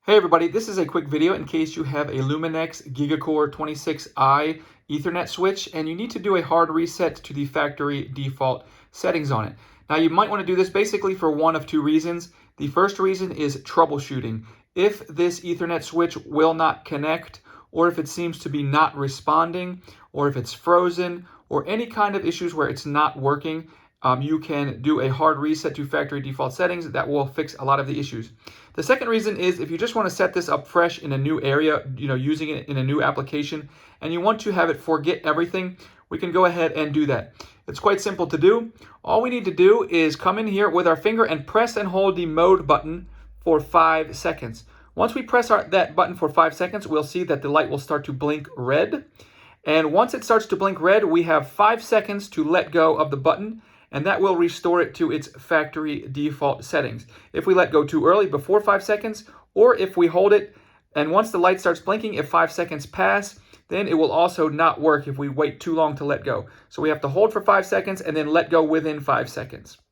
Hey everybody, this is a quick video in case you have a Luminex GigaCore 26i Ethernet switch and you need to do a hard reset to the factory default settings on it. Now you might want to do this basically for one of two reasons. The first reason is troubleshooting. If this Ethernet switch will not connect, or if it seems to be not responding, or if it's frozen, or any kind of issues where it's not working, you can do a hard reset to factory default settings. That will fix a lot of the issues. The second reason is if you just want to set this up fresh in a new area, using it in a new application, and you want to have it forget everything, we can go ahead and do that. It's quite simple to do. All we need to do is come in here with our finger and press and hold the mode button for 5 seconds. Once we press that button for 5 seconds, we'll see that the light will start to blink red. And once it starts to blink red, we have 5 seconds to let go of the button, and that will restore it to its factory default settings. If we let go too early before 5 seconds, or if we hold it, and once the light starts blinking, if 5 seconds pass, then it will also not work if we wait too long to let go. So we have to hold for 5 seconds and then let go within 5 seconds.